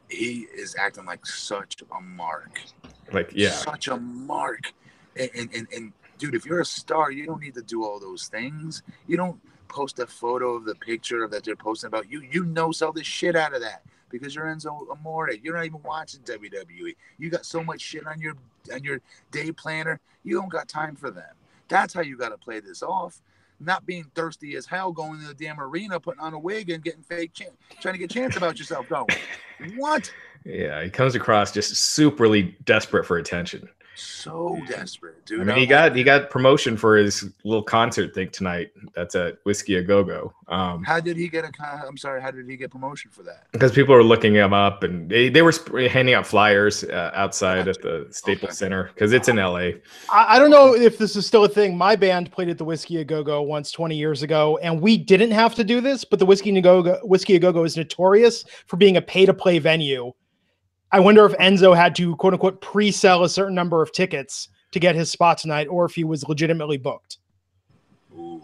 he is acting like such a mark, such a mark, and dude, if you're a star, you don't need to do all those things. You don't post a photo of the picture that they're posting about you. You sell the shit out of that because you're Enzo Amore. You're not even watching WWE. You got so much shit on your day planner. You don't got time for them. That's how you got to play this off. Not being thirsty as hell, going to the damn arena, putting on a wig and getting fake trying to get chants about yourself. Going, what? Yeah, he comes across just superly desperate for attention. So desperate, dude. I mean, he got promotion for his little concert thing tonight. That's at Whiskey A Go Go. How did he get how did he get promotion for that? Because people were looking him up, and they were handing out flyers outside at the Staples Center because it's in LA. I don't know if this is still a thing. My band played at the Whiskey A Go Go once 20 years ago, and we didn't have to do this, but the Whiskey A Go Go is notorious for being a pay-to-play venue. I wonder if Enzo had to, quote unquote, pre-sell a certain number of tickets to get his spot tonight, or if he was legitimately booked. Ooh.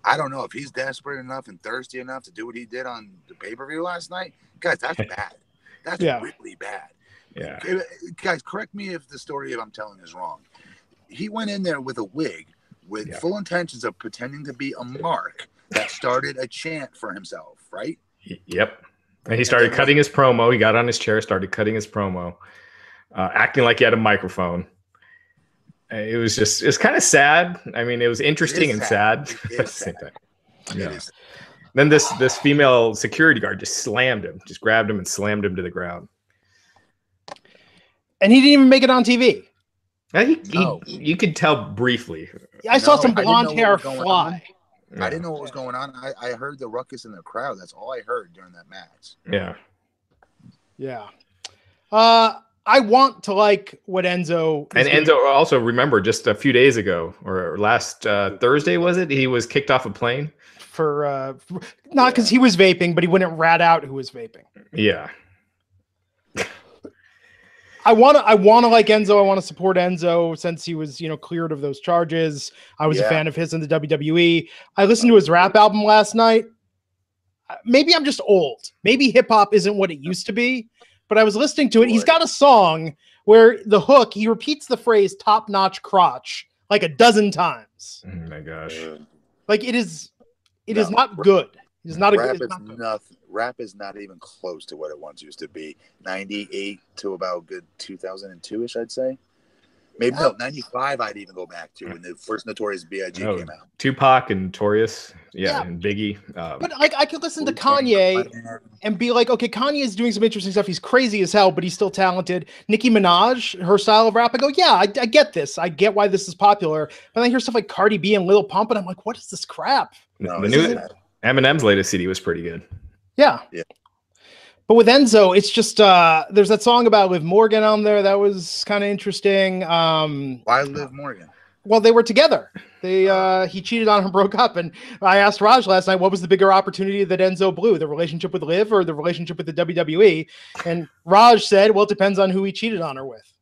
I don't know if he's desperate enough and thirsty enough to do what he did on the pay-per-view last night. Guys, that's bad. That's really bad. Yeah. Guys, correct me if the story I'm telling is wrong. He went in there with a wig with full intentions of pretending to be a mark that started a chant for himself, right? Yep. And he started cutting his promo. He got on his chair, started cutting his promo, acting like he had a microphone. It's kind of sad. I mean, it was interesting and sad at the same time. Yeah. Then this female security guard just grabbed him and slammed him to the ground. And he didn't even make it on TV. You could tell briefly. I saw some blonde hair fly. Yeah. I didn't know what was going on. I heard the ruckus in the crowd. That's all I heard during that match. Yeah. Yeah. I want to like what Enzo and Enzo doing. Also, remember, just a few days ago or last Thursday, was it? He was kicked off a plane for not because he was vaping, but he wouldn't rat out who was vaping. Yeah. I want to like Enzo. I want to support Enzo since he was, cleared of those charges. I was a fan of his in the WWE. I listened to his rap album last night. Maybe I'm just old. Maybe hip hop isn't what it used to be, but I was listening to it. He's got a song where the hook, he repeats the phrase top notch crotch like a dozen times. Oh my gosh. Like it is not good. It's not a good. Rap is not even close to what it once used to be. 98 to about good 2002-ish, I'd say. Maybe 95 I'd even go back to when the first Notorious B.I.G. came out. Tupac and Notorious, and Biggie. But I could listen to Kanye and be like, okay, Kanye is doing some interesting stuff. He's crazy as hell, but he's still talented. Nicki Minaj, her style of rap, I go, I get this. I get why this is popular. But I hear stuff like Cardi B and Lil Pump, and I'm like, what is this crap? No, the new Eminem's latest CD was pretty good. Yeah. But with Enzo, it's just there's that song about Liv Morgan on there that was kind of interesting. Why Liv Morgan? Well, they were together. He cheated on her, broke up, and I asked Raj last night what was the bigger opportunity that Enzo blew, the relationship with Liv or the relationship with the WWE? And Raj said, well, it depends on who he cheated on her with.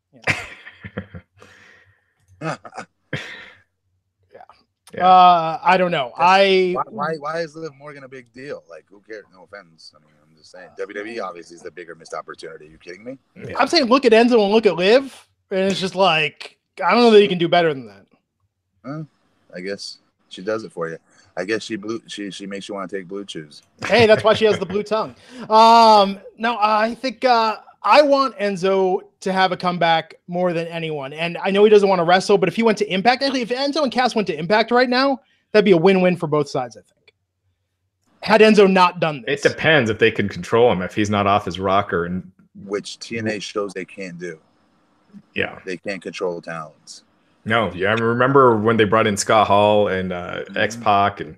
I don't know. Why is Liv Morgan a big deal? Like, who cares? No offense. I mean, I'm just saying. WWE obviously is the bigger missed opportunity. Are you kidding me? Yeah. I'm saying look at Enzo and look at Liv, and it's just like, I don't know that you can do better than that. I guess she does it for you. I guess she makes you want to take blue chews. Hey, that's why she has the blue tongue. No, I think I want Enzo to have a comeback more than anyone. And I know he doesn't want to wrestle, but if he went to Impact, actually, if Enzo and Cass went to Impact right now, that'd be a win-win for both sides, I think. Had Enzo not done this. It depends if they can control him, if he's not off his rocker. Which TNA shows they can't do. Yeah. They can't control talents. No, I remember when they brought in Scott Hall and X-Pac, and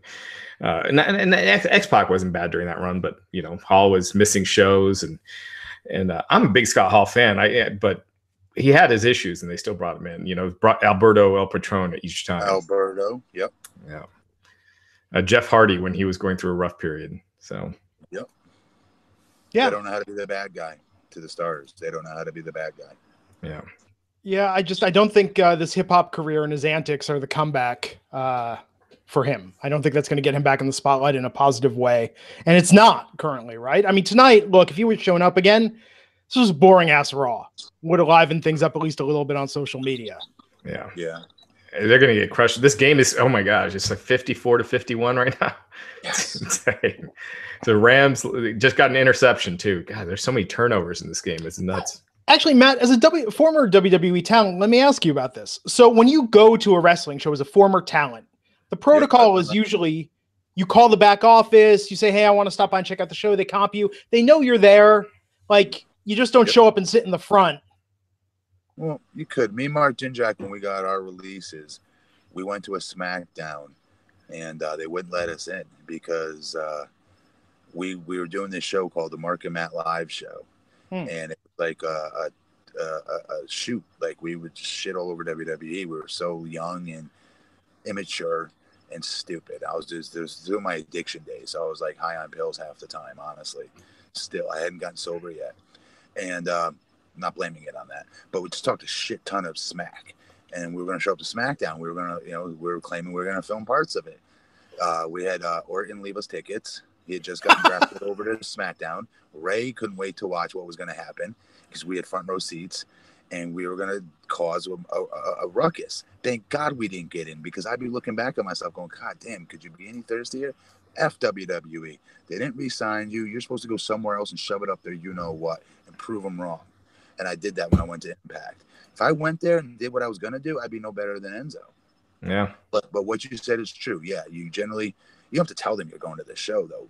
X-Pac wasn't bad during that run, but Hall was missing shows, and I'm a big Scott Hall fan. But he had his issues, and they still brought him in. Brought Alberto El Patron each time. Alberto, yep. Yeah. Jeff Hardy when he was going through a rough period. So. Yep. Yeah. They don't know how to be the bad guy to the Stars. They don't know how to be the bad guy. Yeah. Yeah, I don't think this hip hop career and his antics are the comeback for him. I don't think that's going to get him back in the spotlight in a positive way. And it's not currently, right? I mean, tonight, look, if he was showing up again, this was boring ass Raw. Would have livened things up at least a little bit on social media. Yeah. Yeah. They're going to get crushed. This game is, oh my gosh, it's like 54-51 right now. Yes. So Rams just got an interception too. God, there's so many turnovers in this game. It's nuts. Actually, Matt, as a former WWE talent, let me ask you about this. So when you go to a wrestling show as a former talent, the protocol is usually you call the back office, you say, hey, I want to stop by and check out the show. They comp you. They know you're there. Like, you just don't show up and sit in the front. Well, you could. Me, Mark, Jinjack, when we got our releases, we went to a SmackDown, and they wouldn't let us in because we were doing this show called the Mark and Matt Live Show, and it was like a shoot. Like, we would shit all over WWE. We were so young and immature and stupid. I was doing my addiction days, so I was like high on pills half the time. Honestly, still I hadn't gotten sober yet, and not blaming it on that, but we just talked a shit ton of smack, and we were going to show up to SmackDown. We were going to, we were claiming we were going to film parts of it. We had Orton leave us tickets. He had just gotten drafted over to SmackDown. Ray couldn't wait to watch what was going to happen because we had front row seats, and we were going to cause a ruckus. Thank God we didn't get in, because I'd be looking back at myself going, God damn, could you be any thirstier? F WWE. They didn't re-sign you. You're supposed to go somewhere else and shove it up there, you know what, and prove them wrong. And I did that when I went to Impact. If I went there and did what I was going to do, I'd be no better than Enzo. Yeah. But what you said is true. Yeah, you don't have to tell them you're going to the show, though,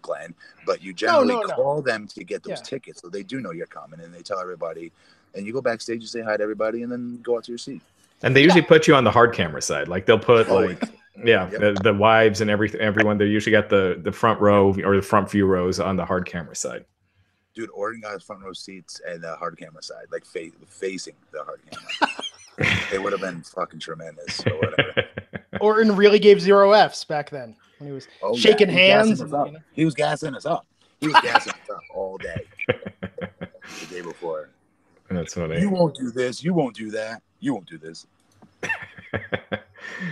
Glenn. But you generally call them to get those tickets, so they do know you're coming, and they tell everybody. And you go backstage, you say hi to everybody, and then go out to your seat. And they usually put you on the hard camera side. Like, they'll put the wives and everyone. They usually got the front row or the front few rows on the hard camera side. Dude, Orton got his front row seats and the hard camera side, like facing the hard camera. They would have been fucking tremendous or whatever. Orton really gave 0 Fs back then when he was shaking hands. He was gassing us up. He was gassing us up all day. The day before. That's funny. You won't do this. You won't do that. You won't do this.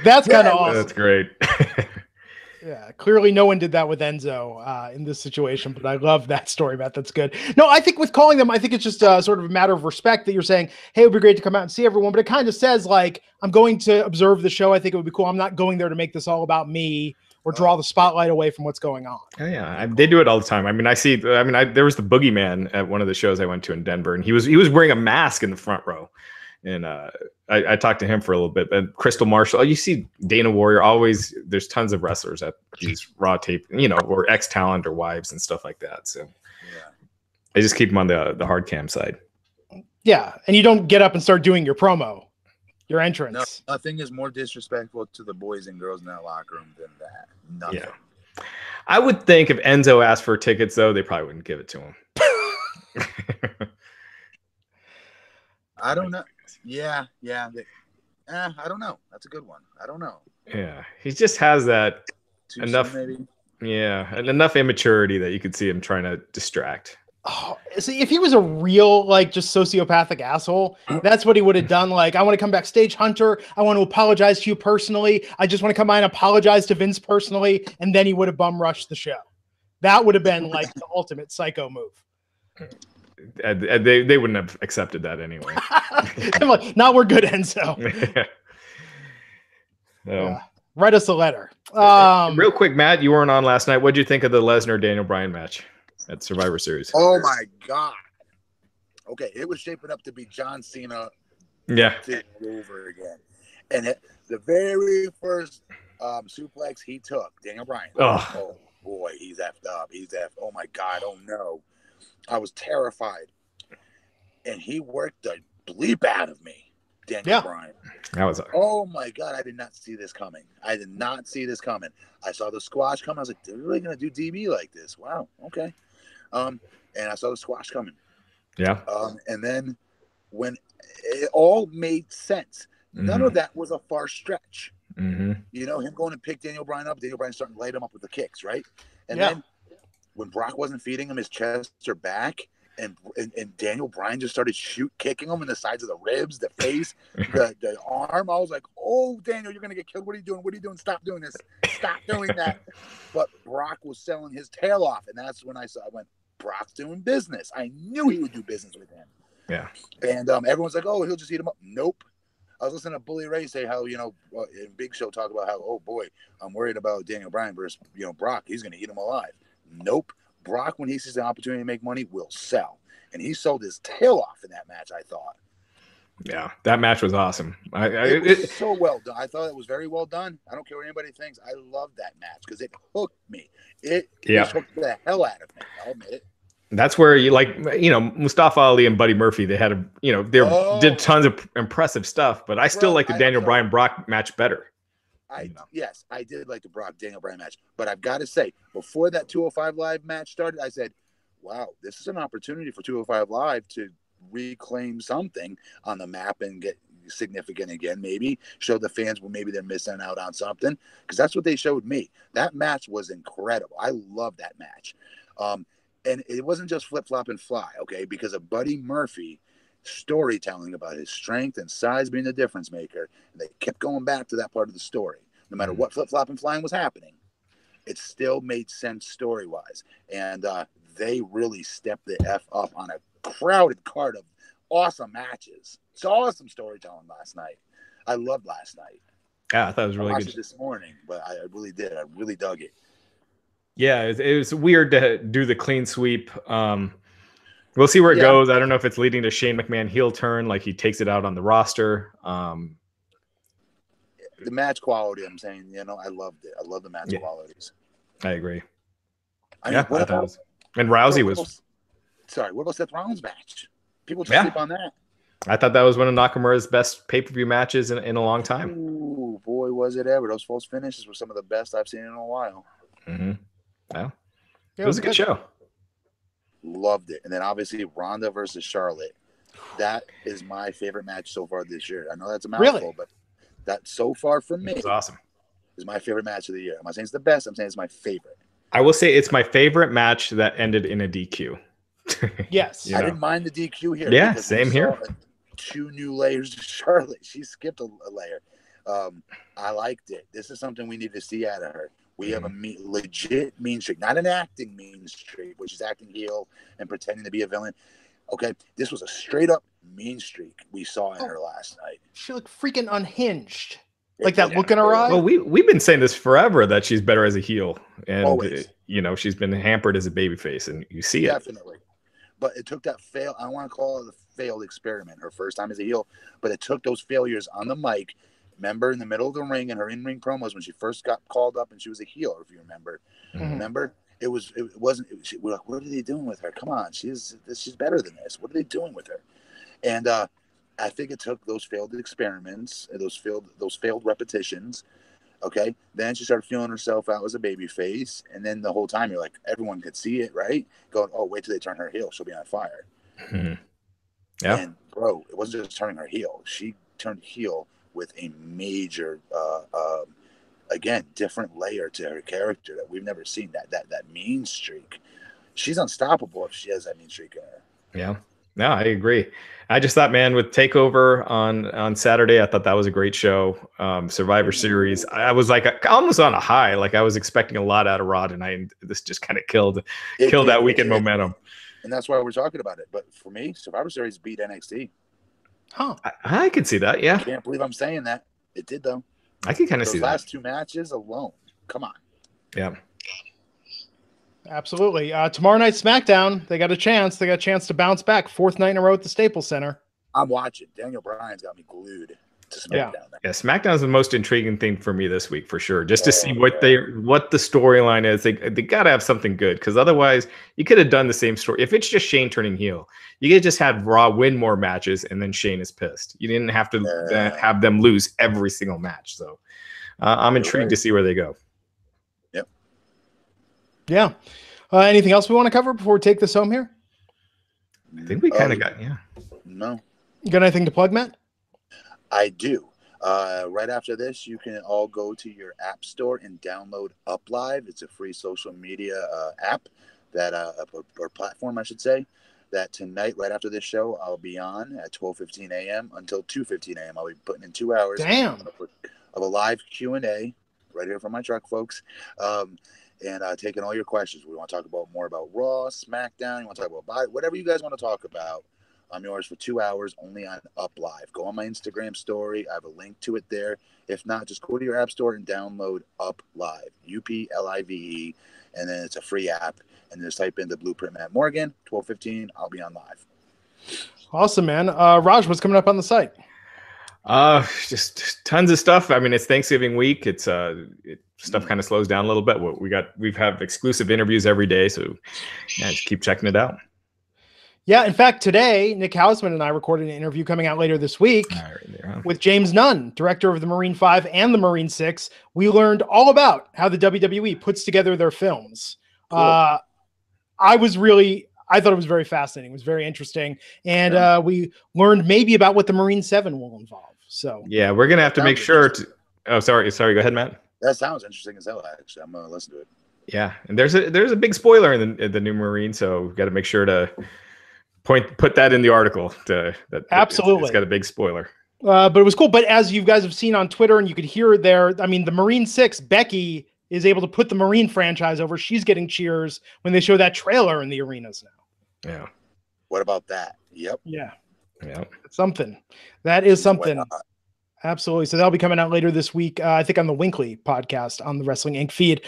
That's kind of awesome. That's great. Yeah, clearly no one did that with Enzo in this situation, but I love that story, Matt. That's good. No, I think with calling them, I think it's just sort of a matter of respect that you're saying, hey, it would be great to come out and see everyone, but it kind of says, like, I'm going to observe the show. I think it would be cool. I'm not going there to make this all about me or draw the spotlight away from what's going on. Oh, yeah, they do it all the time. I mean, there was the boogeyman at one of the shows I went to in Denver, and he was wearing a mask in the front row. And I talked to him for a little bit. But Crystal Marshall, you see Dana Warrior, always, there's tons of wrestlers at these Raw tape, or ex-talent or wives and stuff like that. So I just keep them on the hard cam side. Yeah, and you don't get up and start doing your promo, your entrance. No, nothing is more disrespectful to the boys and girls in that locker room than that. Nothing. Yeah. I would think if Enzo asked for tickets, though, they probably wouldn't give it to him. I don't know. Yeah. I don't know. That's a good one. I don't know. Yeah, he just has that enough, maybe. Yeah, and enough immaturity that you could see him trying to distract. Oh, see, if he was a real, like, just sociopathic asshole, that's what he would have done. Like, I want to come backstage, Hunter. I want to apologize to you personally. I just want to come by and apologize to Vince personally, and then he would have bum rushed the show. That would have been like the ultimate psycho move. They wouldn't have accepted that anyway. I'm like, no, we're good, Enzo. Write us a letter. Real quick, Matt, you weren't on last night. What did you think of the Lesnar-Daniel Bryan match at Survivor Series? Oh my God. Okay, it was shaping up to be John Cena over again. And the very first suplex he took, Daniel Bryan. Oh boy, he's effed up. Oh my God, oh no. I was terrified. And he worked the bleep out of me, Daniel Bryan. Oh my God, I did not see this coming. I saw the squash coming. I was like, they're really going to do DB like this? Wow, okay. And I saw the squash coming. Yeah. And then when it all made sense, none of that was a far stretch. Mm-hmm. Him going to pick Daniel Bryan up, Daniel Bryan starting to light him up with the kicks, right? And then when Brock wasn't feeding him his chest or back, and Daniel Bryan just started kicking him in the sides of the ribs, the face, the arm, I was like, oh, Daniel, you're going to get killed. What are you doing? Stop doing this. Stop doing that. But Brock was selling his tail off, and that's when I went, Brock's doing business. I knew he would do business with him. Yeah. And everyone's like, oh, he'll just eat him up. Nope. I was listening to Bully Ray say how, in Big Show talk about how, oh boy, I'm worried about Daniel Bryan versus, Brock. He's going to eat him alive. Nope. Brock, when he sees an opportunity to make money, will sell. And he sold his tail off in that match, I thought. Yeah, that match was awesome. It was so well done. I thought it was very well done. I don't care what anybody thinks. I love that match because it hooked me. It hooked the hell out of me. I'll admit it. That's where Mustafa Ali and Buddy Murphy, they had did tons of impressive stuff, but I still like the Daniel Bryan Brock match better. Yes, I did like the Brock Daniel Bryan match, but I've got to say, before that 205 Live match started, I said, wow, this is an opportunity for 205 Live to reclaim something on the map and get significant again, maybe show the fans maybe they're missing out on something, because that's what they showed me. That match was incredible. I love that match. And it wasn't just flip flop and fly, okay, because of Buddy Murphy storytelling about his strength and size being the difference maker. And they kept going back to that part of the story. No matter what flip flop and flying was happening, it still made sense story wise. And they really stepped the F up on a crowded card of awesome matches. It's awesome storytelling last night. I loved last night. Yeah, I thought it was really I watched good it this morning, but I really did. I really dug it. Yeah, it was weird to do the clean sweep. We'll see where it goes. I don't know if it's leading to Shane McMahon heel turn, like he takes it out on the roster. The match quality, I'm saying, I loved it. I love the match qualities. I agree. I mean, what about, and Rousey was. Sorry, what about Seth Rollins' match? People just sleep on that. I thought that was one of Nakamura's best pay-per-view matches in a long time. Ooh, boy, was it ever. Those false finishes were some of the best I've seen in a while. Mm-hmm. Well, it was a good show. Loved it. And then obviously Ronda versus Charlotte. That is my favorite match so far this year. I know that's a mouthful, but that so far for me awesome. Is my favorite match of the year. I'm not saying it's the best. I'm saying it's my favorite. I will say it's my favorite match that ended in a DQ. Yes. I didn't mind the DQ here. Yeah, same here. 2 new layers to Charlotte. She skipped a layer. I liked it. This is something we need to see out of her. We have a legit mean streak, not an acting mean streak, which is acting heel and pretending to be a villain. Okay, this was a straight up mean streak we saw in her last night. She looked freaking unhinged. Like that look in her eye. Well, we've been saying this forever that she's better as a heel, and she's been hampered as a babyface, and you see it. Definitely. But it took that fail. I don't want to call it a failed experiment, her first time as a heel, but it took those failures on the mic. Remember in the middle of the ring and her in-ring promos when she first got called up and she was a heel, if you remember. Mm-hmm. Remember? We're like, what are they doing with her? Come on, she's better than this. What are they doing with her? And I think it took those failed experiments, those failed repetitions. Okay, then she started feeling herself out as a baby face, and then the whole time you're like, everyone could see it, right? Going, oh, wait till they turn her heel, she'll be on fire. Mm-hmm. Yeah, and bro, it wasn't just turning her heel; she turned heel with a major, again, different layer to her character that we've never seen. That mean streak, she's unstoppable if she has that mean streak in her. Yeah. No, I agree. I just thought, man, with TakeOver on Saturday, I thought that was a great show. Survivor Series, I was like almost on a high. Like I was expecting a lot out of Raw tonight, and this just kind of killed that weekend momentum. And that's why we're talking about it. But for me, Survivor Series beat NXT. Huh? I can see that. Yeah. I can't believe I'm saying that. It did though. I can kind of see that. Last 2 matches alone. Come on. Yeah. Absolutely. Tomorrow night SmackDown, they got a chance. They got a chance to bounce back. 4th night in a row at the Staples Center. I'm watching. Daniel Bryan's got me glued to SmackDown. Yeah, SmackDown's the most intriguing thing for me this week, for sure. Just to see what the storyline is. They got to have something good, because otherwise you could have done the same story. If it's just Shane turning heel, you could have just had Raw win more matches and then Shane is pissed. You didn't have to have them lose every single match. So I'm intrigued to see where they go. Yep. Yeah. Anything else we want to cover before we take this home here? I think we kind of got, No. You got anything to plug, Matt? I do. Right after this, you can all go to your app store and download UpLive. It's a free social media app that or platform, I should say, that tonight, right after this show, I'll be on at 12:15 a.m. until 2:15 a.m. I'll be putting in 2 hours of a live Q&A right here from my truck, folks. And taking all your questions. We want to talk about more about Raw, SmackDown. You want to talk about whatever you guys want to talk about. I'm yours for 2 hours only on Up Live. Go on my Instagram story. I have a link to it there. If not, just go to your app store and download Up Live, UPLIVE, and then it's a free app. And just type in the Blueprint Matt Morgan, 12:15. I'll be on live. Awesome, man. Raj, what's coming up on the site? Just tons of stuff. I mean, it's Thanksgiving week. It's stuff kind of slows down a little bit. We've had exclusive interviews every day, so yeah, just keep checking it out. Yeah, in fact, today Nick Hausman and I recorded an interview coming out later this week with James Nunn, director of the Marine 5 and the Marine 6. We learned all about how the WWE puts together their films. Cool. I thought it was very fascinating. It was very interesting. And we learned maybe about what the Marine 7 will involve. So yeah, we're going to have to make sure to, oh, sorry. Go ahead, Matt. That sounds interesting as hell, actually. I'm going to listen to it. Yeah. And there's a big spoiler in the new Marine. So we've got to make sure to put that in the article. Absolutely. It's got a big spoiler. But it was cool. But as you guys have seen on Twitter and you could hear there, I mean, the Marine 6, Becky is able to put the Marine franchise over. She's getting cheers when they show that trailer in the arenas now. Yeah. What about that? Yep. Yeah. Yeah. Something. That is something. Absolutely. So that'll be coming out later this week, I think on the Winkley podcast on the Wrestling Inc. feed.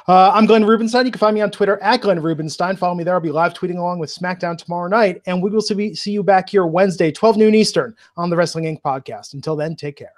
I'm Glenn Rubenstein. You can find me on Twitter at Glenn Rubenstein. Follow me there. I'll be live tweeting along with SmackDown tomorrow night. And we will see you back here Wednesday, 12 noon Eastern on the Wrestling Inc. podcast. Until then, take care.